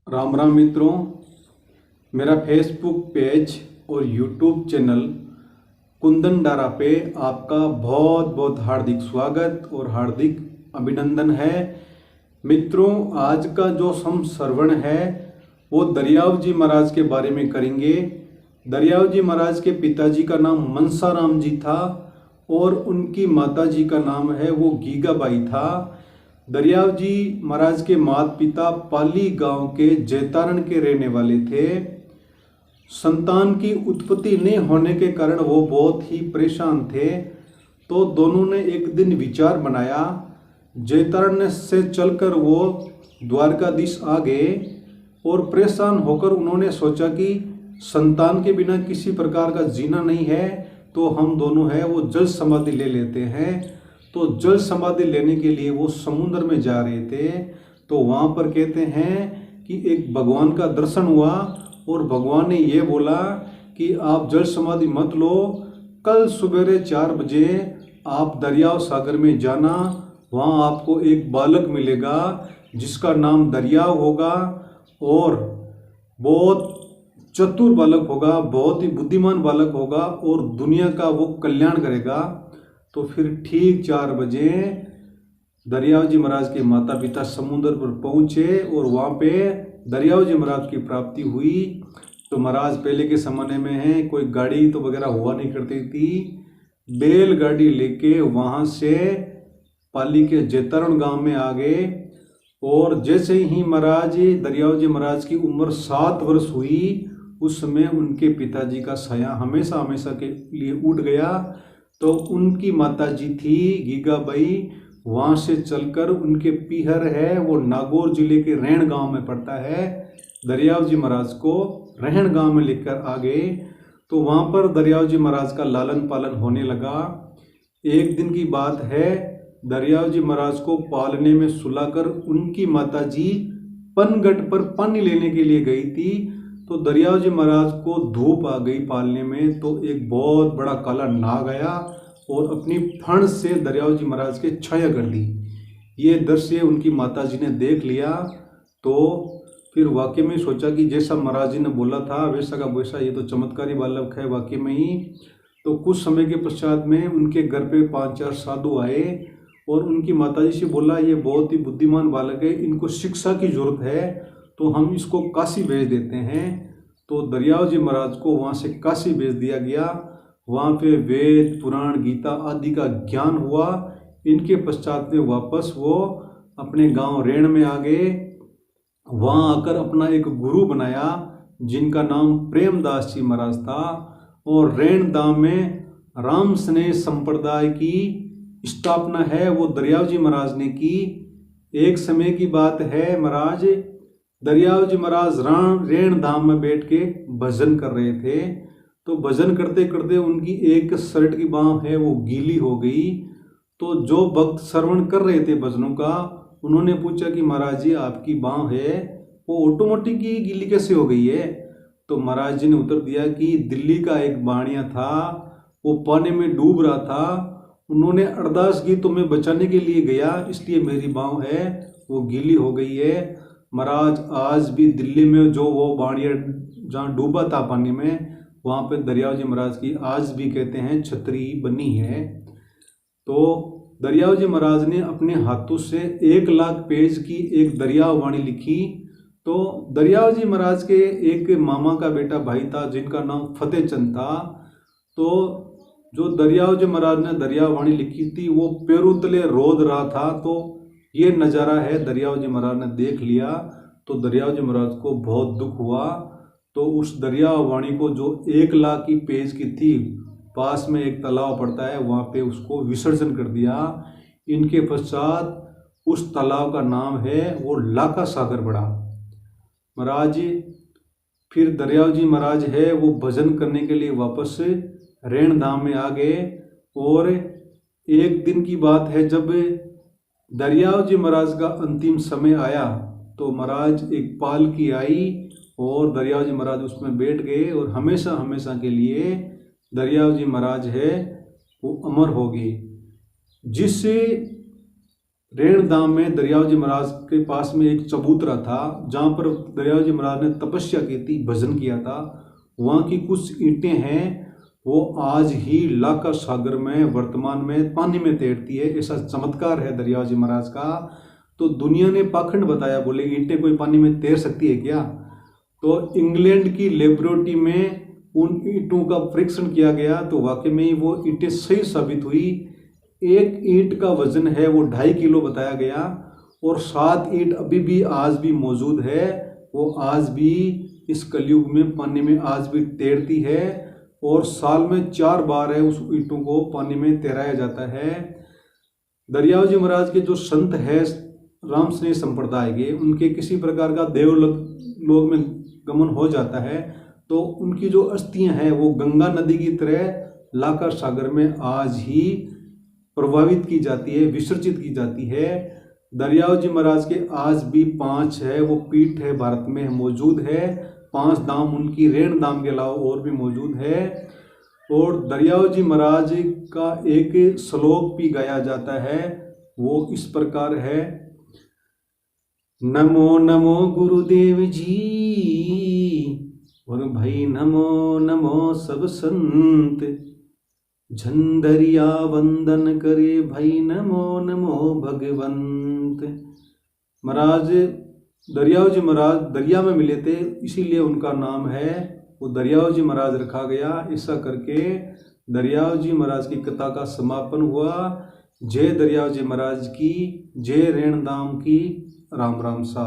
राम राम मित्रों, मेरा Facebook page और यूट्यूब चैनल कुंदन डारा पे आपका बहुत बहुत हार्दिक स्वागत और हार्दिक अभिनंदन है। मित्रों, आज का जो हम श्रवण है वो दरियाव जी महाराज के बारे में करेंगे। दरियाव जी महाराज के पिताजी का नाम मनसाराम जी था और उनकी माता जी का नाम है वो गीगाबाई था। दरियाव जी महाराज के माता पिता पाली गांव के जैतारण के रहने वाले थे। संतान की उत्पत्ति नहीं होने के कारण वो बहुत ही परेशान थे। तो दोनों ने एक दिन विचार बनाया। जैतारण से चलकर वो द्वारकाधीश आ गए और परेशान होकर उन्होंने सोचा कि संतान के बिना किसी प्रकार का जीना नहीं है, तो हम दोनों है वो जल समाधि ले लेते हैं। तो जल समाधि लेने के लिए वो समुद्र में जा रहे थे। तो वहाँ पर कहते हैं कि एक भगवान का दर्शन हुआ और भगवान ने ये बोला कि आप जल समाधि मत लो, कल सवेरे 4 बजे आप दरियाव सागर में जाना। वहाँ आपको एक बालक मिलेगा जिसका नाम दरियाव होगा और बहुत चतुर बालक होगा, बहुत ही बुद्धिमान बालक होगा और दुनिया का वो कल्याण करेगा। तो फिर ठीक 4 बजे दरियाव जी महाराज के माता पिता समुद्र पर पहुंचे और वहाँ पे दरियाव जी महाराज की प्राप्ति हुई। तो महाराज पहले के ज़माने में है कोई गाड़ी तो वगैरह हुआ नहीं करती थी, बैलगाड़ी लेके वहाँ से पाली के जैतारण गांव में आ गए। और जैसे ही महाराज दरियाव जी महाराज की उम्र 7 वर्ष हुई, उस समय उनके पिताजी का साया हमेशा हमेशा के लिए उठ गया। तो उनकी माताजी थी गीगाबाई, वहाँ से चलकर उनके पीहर है वो नागौर जिले के रैण गांव में पड़ता है। दरियाव जी महाराज को रैण गांव में लेकर आ गए। तो वहाँ पर दरियाव जी महाराज का लालन पालन होने लगा। एक दिन की बात है, दरियाव जी महाराज को पालने में सुलाकर उनकी माताजी पनगढ़ पर पानी लेने के लिए गई थी। तो दरियाव जी महाराज को धूप आ गई पालने में, तो एक बहुत बड़ा काला नाग आया और अपनी फण से दरियाव जी महाराज के छाया कर दी। ये दृश्य उनकी माताजी ने देख लिया। तो फिर वाकई में सोचा कि जैसा महाराज जी ने बोला था वैसा का वैसा ये तो चमत्कारी बालक है वाकई में ही। तो कुछ समय के पश्चात में उनके घर पे 5-4 साधु आए और उनकी माताजी से बोला ये बहुत ही बुद्धिमान बालक है, इनको शिक्षा की जरूरत है, तो हम इसको काशी भेज देते हैं। तो दरियाव जी महाराज को वहाँ से काशी भेज दिया गया। वहाँ पे वेद पुराण गीता आदि का ज्ञान हुआ। इनके पश्चात में वापस वो अपने गांव रैण में आ गए। वहाँ आकर अपना एक गुरु बनाया जिनका नाम प्रेमदास जी महाराज था। और रैण धाम में राम स्नेह संप्रदाय की स्थापना है वो दरियाव जी महाराज ने की। एक समय की बात है, महाराज दरियाव जी महाराज रैण धाम में बैठ के भजन कर रहे थे। तो भजन करते करते उनकी एक शर्ट की बाँह है वो गीली हो गई। तो जो भक्त श्रवण कर रहे थे भजनों का, उन्होंने पूछा कि महाराज जी आपकी बाँह है वो ऑटोमेटिक ही गीली कैसे हो गई है। तो महाराज जी ने उत्तर दिया कि दिल्ली का एक बाणिया था, वो पानी में डूब रहा था, उन्होंने अरदास की तो मैं बचाने के लिए गया, इसलिए मेरी बाँह है वो गीली हो गई है। महाराज आज भी दिल्ली में जो वो बाणिया जहाँ डूबा था पानी में, वहाँ पे दरियाव जी महाराज की आज भी कहते हैं छतरी बनी है। तो दरियाव जी महाराज ने अपने हाथों से 1 लाख पेज की एक दरियाव वाणी लिखी। तो दरियाव जी महाराज के एक मामा का बेटा भाई था जिनका नाम फतेह चंद था। तो जो दरियाव जी महाराज ने दरियाव वाणी लिखी थी वो पैरों तले रोद रहा था। तो ये नज़ारा है दरियाव जी महाराज ने देख लिया। तो दरियाव जी महाराज को बहुत दुख हुआ। तो उस दरियाव वाणी को जो 1 लाख की पेज की थी, पास में एक तालाब पड़ता है वहाँ पे उसको विसर्जन कर दिया। इनके पश्चात उस तालाब का नाम है वो लाका सागर पड़ा। महाराज फिर दरियाव जी महाराज है वो भजन करने के लिए वापस रैण धाम में आ गए। और एक दिन की बात है, जब दरियाव जी महाराज का अंतिम समय आया तो महाराज एक पालकी आई और दरियाव जी महाराज उसमें बैठ गए और हमेशा हमेशा के लिए दरियाव जी महाराज है वो अमर हो गए। जिस रेणदाम में दरियाव जी महाराज के पास में एक चबूतरा था जहाँ पर दरियाव जी महाराज ने तपस्या की थी, भजन किया था। वहाँ की कुछ ईंटें हैं, वो आज ही लाका सागर में वर्तमान में पानी में तैरती है। ऐसा चमत्कार है दरियाव जी महाराज का। तो दुनिया ने पाखंड बताया, बोले ईंटें कोई पानी में तैर सकती है क्या? तो इंग्लैंड की लेबोरेटरी में उन ईंटों का परीक्षण किया गया तो वाकई में ही वो ईंटें सही साबित हुई। एक ईंट का वजन है वो 2.5 किलो बताया गया, और 7 ईंट अभी भी आज भी मौजूद है। वो आज भी इस कलयुग में पानी में आज भी तैरती है, और साल में 4 बार है उस ईंटों को पानी में तैराया जाता है। दरियाव जी महाराज के जो संत है राम स्नेह संप्रदाय के, उनके किसी प्रकार का देवलोक में गमन हो जाता है तो उनकी जो अस्थियां हैं वो गंगा नदी की तरह लाका सागर में आज ही प्रभावित की जाती है, विसर्जित की जाती है। दरियाव जी महाराज के आज भी 5 है वो पीठ है भारत में मौजूद है। 5 धाम उनकी रेण धाम के अलावा और भी मौजूद है। और दरियाव जी महाराज का एक श्लोक भी गाया जाता है, वो इस प्रकार है। नमो नमो गुरुदेव जी, और भाई नमो नमो सब संत, झंदरिया वंदन करे भाई नमो नमो भगवंत। महाराज दरियाव जी महाराज दरिया में मिले थे, इसीलिए उनका नाम है वो दरियाव जी महाराज रखा गया। ऐसा करके दरियाव जी महाराज की कथा का समापन हुआ। जय दरियाव जी महाराज की, जय रेणदाम की। राम राम सा।